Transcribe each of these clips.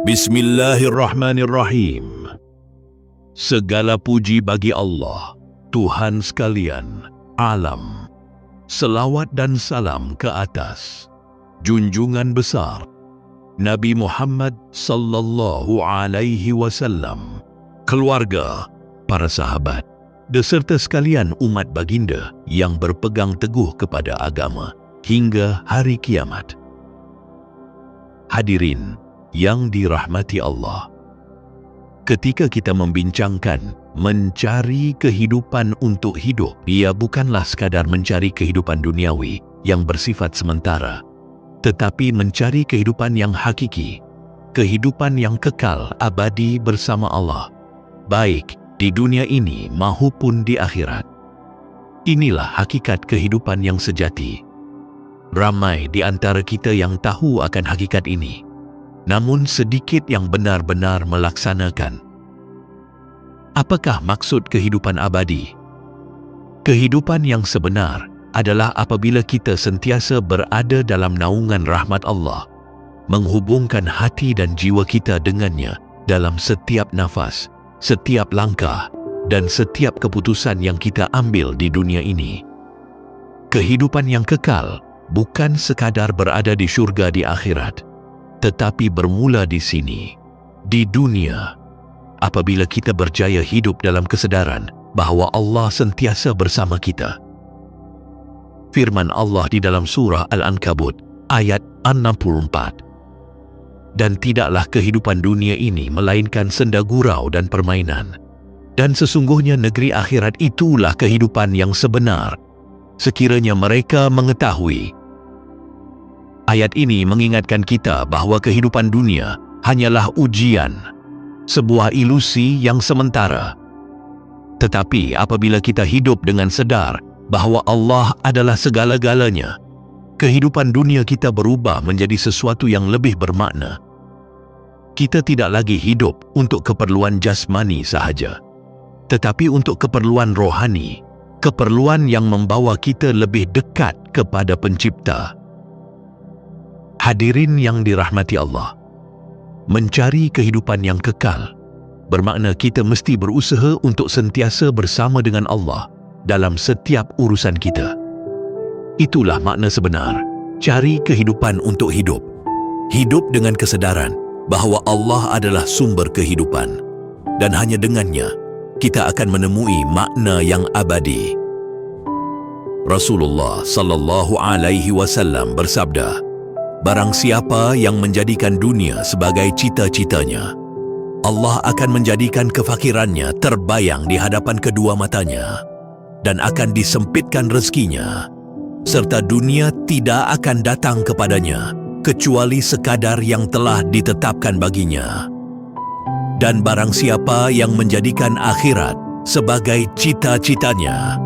Bismillahirrahmanirrahim. Segala puji bagi Allah, Tuhan sekalian, alam. Selawat dan salam ke atas junjungan besar Nabi Muhammad sallallahu alaihi wasallam, keluarga, para sahabat, beserta sekalian umat baginda yang berpegang teguh kepada agama hingga hari kiamat. Hadirin yang dirahmati Allah, ketika kita membincangkan mencari kehidupan untuk hidup, ia bukanlah sekadar mencari kehidupan duniawi yang bersifat sementara, tetapi mencari kehidupan yang hakiki, kehidupan yang kekal abadi bersama Allah, baik di dunia ini maupun di akhirat. Inilah hakikat kehidupan yang sejati. Ramai di antara kita yang tahu akan hakikat ini, namun sedikit yang benar-benar melaksanakan. Apakah maksud kehidupan abadi? Kehidupan yang sebenar adalah apabila kita sentiasa berada dalam naungan rahmat Allah, menghubungkan hati dan jiwa kita dengannya dalam setiap nafas, setiap langkah, dan setiap keputusan yang kita ambil di dunia ini. Kehidupan yang kekal bukan sekadar berada di syurga di akhirat, tetapi bermula di sini, di dunia, apabila kita berjaya hidup dalam kesedaran bahawa Allah sentiasa bersama kita. Firman Allah di dalam surah Al-Ankabut ayat 64. Dan tidaklah kehidupan dunia ini melainkan senda gurau dan permainan, dan sesungguhnya negeri akhirat itulah kehidupan yang sebenar, sekiranya mereka mengetahui. Ayat ini mengingatkan kita bahawa kehidupan dunia hanyalah ujian, sebuah ilusi yang sementara. Tetapi apabila kita hidup dengan sedar bahawa Allah adalah segala-galanya, kehidupan dunia kita berubah menjadi sesuatu yang lebih bermakna. Kita tidak lagi hidup untuk keperluan jasmani sahaja, tetapi untuk keperluan rohani, keperluan yang membawa kita lebih dekat kepada Pencipta. Hadirin yang dirahmati Allah, mencari kehidupan yang kekal bermakna kita mesti berusaha untuk sentiasa bersama dengan Allah dalam setiap urusan kita. Itulah makna sebenar cari kehidupan untuk hidup. Hidup dengan kesedaran bahawa Allah adalah sumber kehidupan, dan hanya dengannya kita akan menemui makna yang abadi. Rasulullah sallallahu alaihi wasallam bersabda, barang siapa yang menjadikan dunia sebagai cita-citanya, Allah akan menjadikan kefakirannya terbayang di hadapan kedua matanya, dan akan disempitkan rezekinya, serta dunia tidak akan datang kepadanya kecuali sekadar yang telah ditetapkan baginya. Dan barang siapa yang menjadikan akhirat sebagai cita-citanya,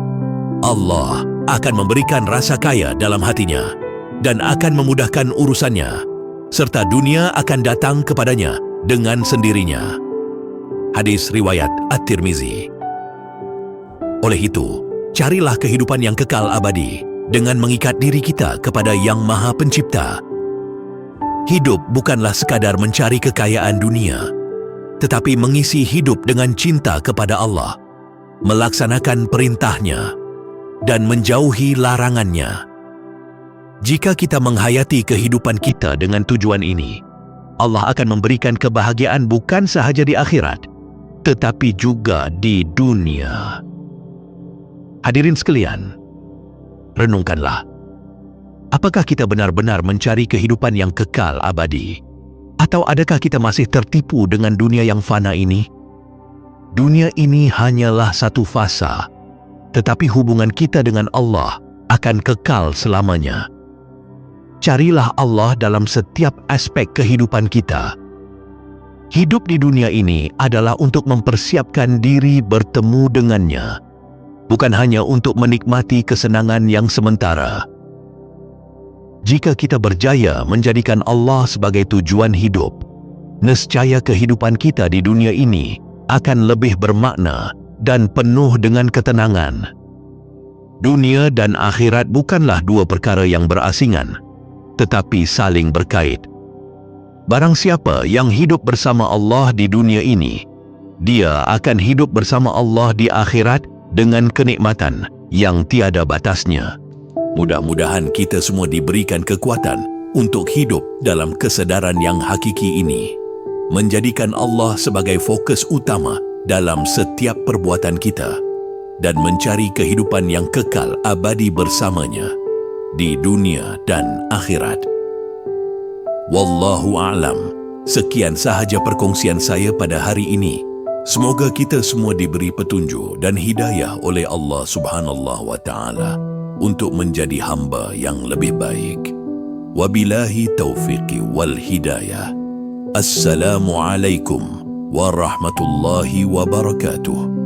Allah akan memberikan rasa kaya dalam hatinya dan akan memudahkan urusannya, serta dunia akan datang kepadanya dengan sendirinya. Hadis riwayat At-Tirmizi. Oleh itu, carilah kehidupan yang kekal abadi dengan mengikat diri kita kepada Yang Maha Pencipta. Hidup bukanlah sekadar mencari kekayaan dunia, tetapi mengisi hidup dengan cinta kepada Allah, melaksanakan perintahnya, dan menjauhi larangannya. Jika kita menghayati kehidupan kita dengan tujuan ini, Allah akan memberikan kebahagiaan bukan sahaja di akhirat, tetapi juga di dunia. Hadirin sekalian, renungkanlah. Apakah kita benar-benar mencari kehidupan yang kekal abadi? Atau adakah kita masih tertipu dengan dunia yang fana ini? Dunia ini hanyalah satu fasa, tetapi hubungan kita dengan Allah akan kekal selamanya. Carilah Allah dalam setiap aspek kehidupan kita. Hidup di dunia ini adalah untuk mempersiapkan diri bertemu dengannya, bukan hanya untuk menikmati kesenangan yang sementara. Jika kita berjaya menjadikan Allah sebagai tujuan hidup, nescaya kehidupan kita di dunia ini akan lebih bermakna dan penuh dengan ketenangan. Dunia dan akhirat bukanlah dua perkara yang berasingan, tetapi saling berkait. Barang siapa yang hidup bersama Allah di dunia ini, dia akan hidup bersama Allah di akhirat dengan kenikmatan yang tiada batasnya. Mudah-mudahan kita semua diberikan kekuatan untuk hidup dalam kesedaran yang hakiki ini, menjadikan Allah sebagai fokus utama dalam setiap perbuatan kita dan mencari kehidupan yang kekal abadi bersamanya di dunia dan akhirat. Wallahu a'lam. Sekian sahaja perkongsian saya pada hari ini. Semoga kita semua diberi petunjuk dan hidayah oleh Allah Subhanahu wa Ta'ala untuk menjadi hamba yang lebih baik. Wabillahi taufiqi wal hidayah. Assalamualaikum warahmatullahi wabarakatuh.